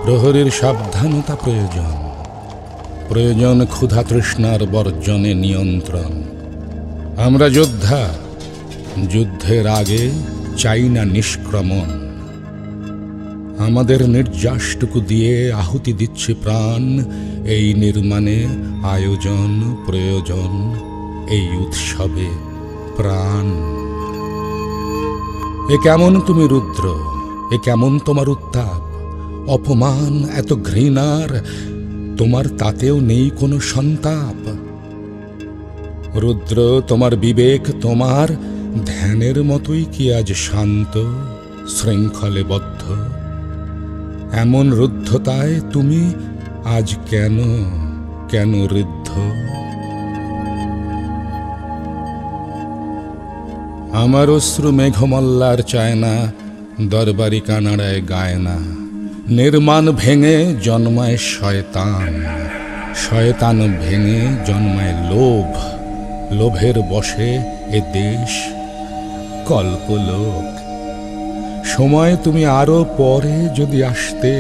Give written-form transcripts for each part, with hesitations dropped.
প্রহরীর সাবধানতা প্রয়োজন, প্রয়োজন ক্ষুধা তৃষ্ণার বর্জনে নিয়ন্ত্রণ। আমরা যোদ্ধা, যুদ্ধের আগে চাই না নিষ্ক্রমণ। আমাদের নির্যাসটুকু দিয়ে আহুতি দিচ্ছি প্রাণ, এই নির্মাণে আয়োজন প্রয়োজন, এই উৎসবে প্রাণ। এ কেমন তুমি রুদ্র, এ কেমন তোমার উত্তাপ, অপমান এত ঘৃণার, তোমার তাতেও নেই কোনো সন্তাপ। রুদ্র তোমার বিবেক তোমার ধ্যানের মতোই কি আজ শান্ত শৃঙ্খলে বদ্ধ? এমন রুদ্ধতায় তুমি আজ কেন কেন ঋদ্ধ? আমার অশ্রু মেঘমল্লার চায় না, দরবারি কানাড়ায় গায় না। নির্মাণ ভেঙে জন্মায় শয়তান, শয়তান ভেঙে জন্মায় লোভ, লোভের বশে এ দেশ কল্পলোক। সময় তুমি আরো পরে যদি আসতে,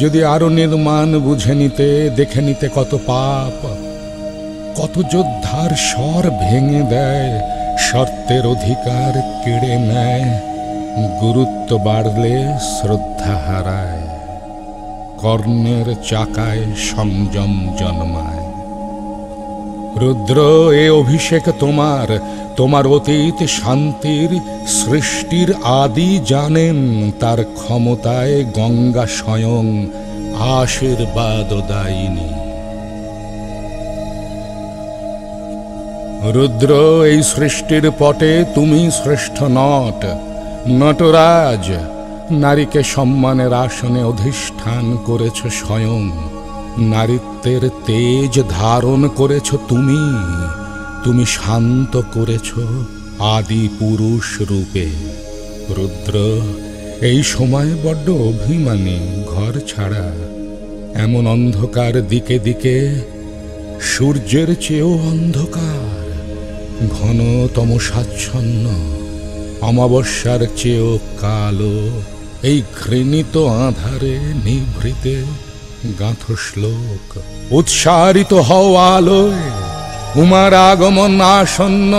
যদি আরো নির্মাণ বুঝে নিতে, দেখে নিতে কত পাপ, কত যোদ্ধার স্বর ভেঙে দেয়, শর্তের অধিকার কেড়ে নেয়। গুরুত্ব বাড়লে শ্রদ্ধা হারায়, কর্ণের চাকায় সংযম জন্মায়। রুদ্র এ অভিষেক তোমার, তোমার অতীত শান্তির সৃষ্টির আদি জানেন, তার ক্ষমতায় গঙ্গা স্বয়ং আশীর্বাদ দায়িনী। রুদ্র এই সৃষ্টির পটে তুমি শ্রেষ্ঠ নট, নটরাজ। নারীকে সম্মানের আসনে অধিষ্ঠান করেছ স্বয়ং, নারীত্বের তেজ ধারণ করেছ তুমি, তুমি শান্ত করেছ আদি পুরুষ রূপে। রুদ্র এই সময় বড্ড অভিমানী, ঘর ছাড়া এমন অন্ধকার দিকে দিকে, সূর্যের চেয়েও অন্ধকার, ঘন তমসাচ্ছন্ন, অমাবস্যার চেয়েও কালো। এই ঘৃণিত আধারে নিভৃতে গাঁথ শ্লোক। উৎসারিত হও আলোয়, উমার আগমন আসন্ন,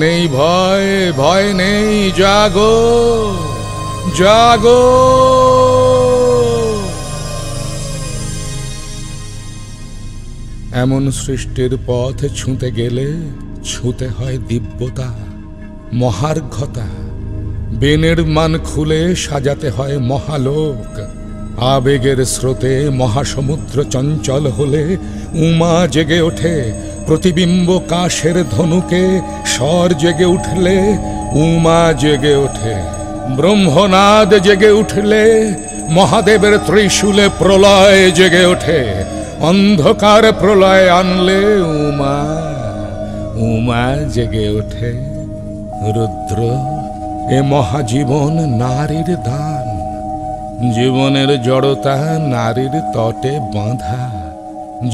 নেই ভয়, ভয় নেই, জাগো জাগো। এমন সৃষ্টির পথ ছুঁতে গেলে ছুঁতে হয় দিব্যতা, মহার্ঘতা। বেনির্মাণ খুলে সাজাতে হয় মহালোক। আবেগের স্রোতে মহাসমুদ্র চঞ্চল হলে উমা জেগে ওঠে, প্রতিবিম্ব কাশের ধনুকে স্বর জেগে উঠলে উমা জেগে ওঠে। ব্রহ্মনাদ জেগে উঠলে মহাদেবের ত্রিশূলে প্রলয় জেগে ওঠে। অন্ধকার প্রলয় আনলে উমা উমা জেগে ওঠে। রুদ্র এ মহাজীবন নারীর দান, জীবনের জড়তা নারীর তটে বাঁধা।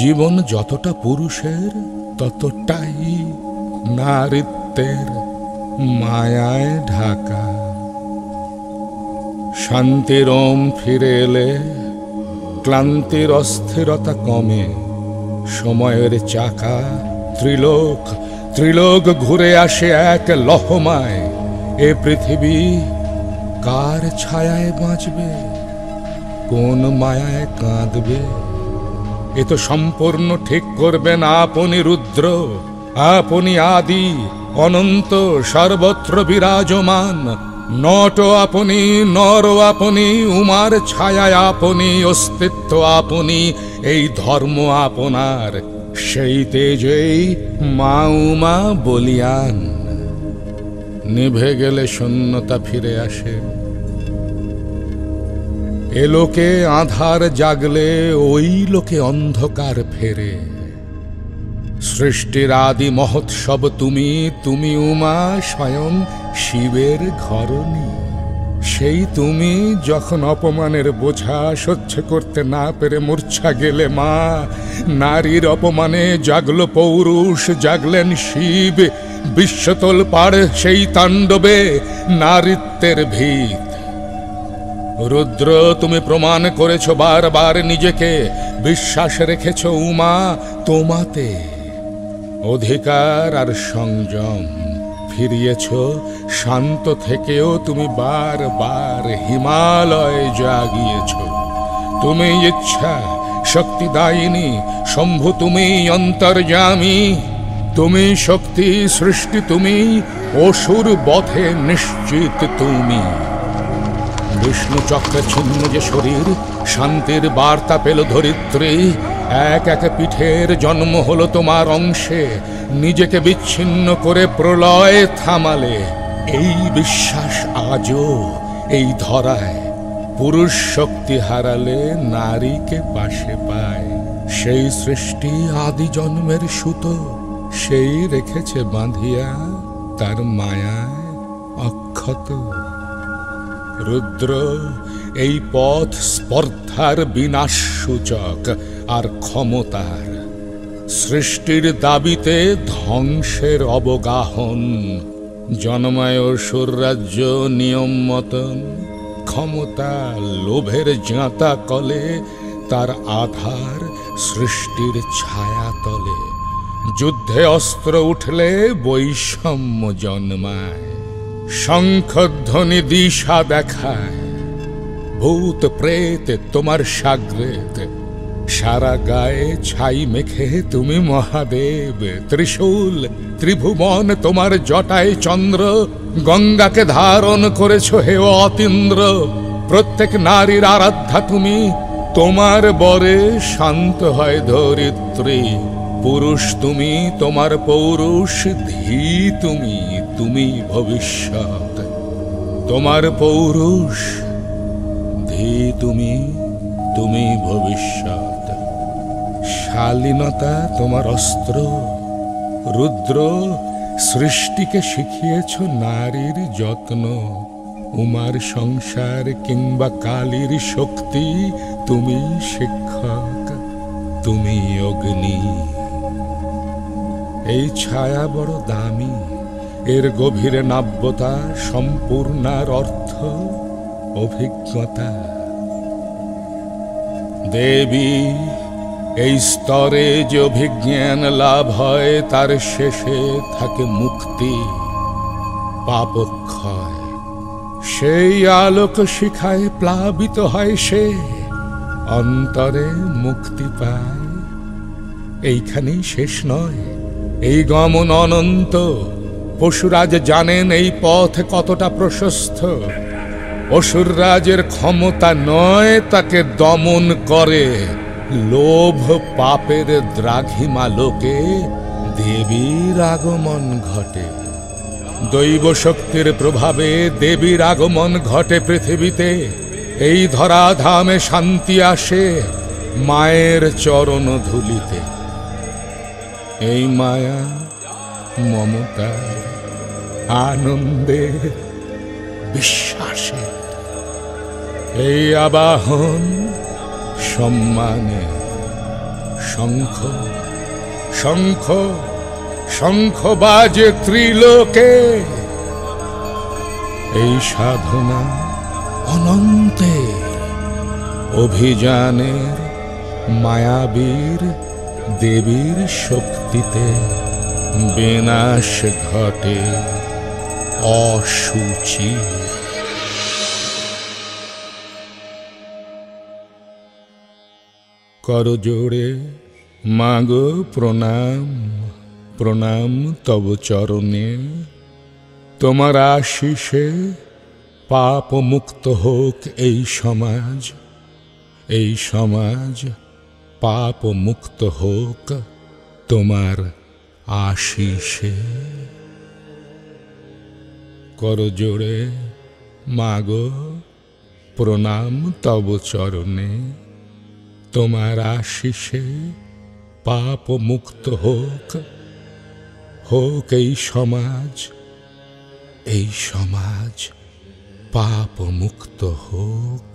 জীবন যতটা পুরুষের ততটাই নারীত্বের মায়ায় ঢাকা। শান্তির ওম ফিরে এলে ক্লান্তির অস্থিরতা কমে। সময়ের চাকা ত্রিলোক ত্রিলোক ঘুরে আসে এক লহমায়। এ পৃথিবী কার ছায়ায় বাঁচবে, কোন মায়ায় কাঁদবে, এ তো সম্পূর্ণ ঠিক করবেন আপনি রুদ্র। আপনি আদি অনন্ত সর্বত্র বিরাজমান। নট আপনি, নর আপনি, উমার ছায়ায় আপনি, অস্তিত্ব আপনি, এই ধর্ম আপনার। সেই তেজেই মা উমা বলিয়ান। নিভে গেলে শূন্যতা ফিরে আসে। এ লোকে আধার জাগলে ওই লোকে অন্ধকার ফেরে। সৃষ্টির আদি মহোৎসব তুমি, তুমি উমা স্বয়ং শিবের ঘরণী। সেই তুমি যখন অপমানের বোঝা সহ্য করতে না পেরে মূর্ছা গেলে মা, নারীর অপমানে জাগলো পৌরুষ, জাগলেন শিব। বিশ্বতল পাড় সেই তাণ্ডবে নারীত্বের ভিত। রুদ্র, তুমি প্রমাণ করেছ বারবার নিজেকে, বিশ্বাস রেখেছ উমা তোমাতে। অধিকার আর সংযম ফিরিয়েছ, শান্ত থেকেও তুমি বারবার হিমালয় জাগিয়েছ। তুমি ইচ্ছা শক্তিদায়িনী, শম্ভু তুমি অন্তর্যামী। তুমি শক্তি সৃষ্টি, তুমি অসুর বধে নিশ্চিত তুমি। বিষ্ণু চক্রে ছিন্ন যে শরীর, শান্তির বার্তা পেল ধরিত্রী। এক এক পীঠের জন্ম হলো তোমার অংশে, নিজেকে বিচ্ছিন্ন করে প্রলয় থামালে। এই বিশ্বাস আজও এই ধরায়, পুরুষ শক্তি হারালে নারীকে পাশে পায়। সেই সৃষ্টি আদি জন্মের সুতো, সেই রেখেছে বাঁধিয়া তার মায়ায় অক্ষত। রুদ্র, এই পথ স্পর্ধার বিনাশ সূচক আর ক্ষমতার, সৃষ্টির দাবিতে ধ্বংসের অবগাহন। জন্মায় অসুর রাজ্য নিয়ম মতন, ক্ষমতা লোভের জাঁতা কলে, তার আধার সৃষ্টির ছায়া তলে। যুদ্ধে অস্ত্র উঠলে বৈষম্য জন্মায়, শঙ্খধ্বনি দিশা দেখায়। ভূত প্রেত তোমার সাগ্রেত, সারা গায়ে ছাই মেখে তুমি মহাদেব। ত্রিশূল ত্রিভুবন তোমার জটায় চন্দ্র, গঙ্গাকে ধারণ করেছ হে অতীন্দ্র। প্রত্যেক নারীর আরাধ্যা তুমি, তোমার বরে শান্ত হয় ধরিত্রী। পুরুষ তুমি, তোমার পৌরুষ ধী তুমি, তুমি ভবিষ্যৎ। তোমার পৌরুষ ধী তুমি, তুমি ভবিষ্যৎ। শালীনতা তোমার অস্ত্র। রুদ্র, সৃষ্টিকে শিখিয়েছ নারীর যত্ন। উমার সংসার কিংবা কালীর শক্তি, তুমি শিক্ষক, তুমি অগ্নি। এই ছায়া বড় দামি, এর গভীরে নাব্যতা, সম্পূর্ণার অর্থ অভিজ্ঞতা। দেবী, এই স্তরে যে অভিজ্ঞান লাভ হয়, তার শেষে থাকে মুক্তি, পাপক্ষয়। সেই আলোক শিখায় প্লাবিত হয় সে, অন্তরে মুক্তি পায়। এইখানেই শেষ নয়, এই গমন অনন্ত। পশুরাজ জানেন এই পথ কতটা প্রশস্ত। অসুররাজের ক্ষমতা নয় তাকে দমন করে, লোভ পাপের দ্রাঘিমা লোকে দেবীর আগমন ঘটে। দৈব শক্তির প্রভাবে দেবীর আগমন ঘটে পৃথিবীতে। এই ধরাধামে শান্তি আসে মায়ের চরণ ধুলিতে। এই মায়া মমতা আনন্দে বিশ্বাসে, এই আবাহন সম্মানে। শঙ্খ শঙ্খ শঙ্খ বাজে ত্রিলোকে, এই সাধনা অনন্তে। অভিযানের মায়াবীর দেবীর শক্তিতে বিনাশ ঘটে অসুচি। করজোড়ে মাগো প্রণাম, প্রণাম তব চরণে। তোমার আশিসে পাপ মুক্ত হোক এই সমাজ, এই সমাজ পাপ মুক্ত হোক তোমার আশিসে। করজোড়ে মাগো প্রণাম তব চরণে। তোমার আশিসে পাপ মুক্ত হোক, হোক এই সমাজ, এই সমাজ পাপ মুক্ত হোক।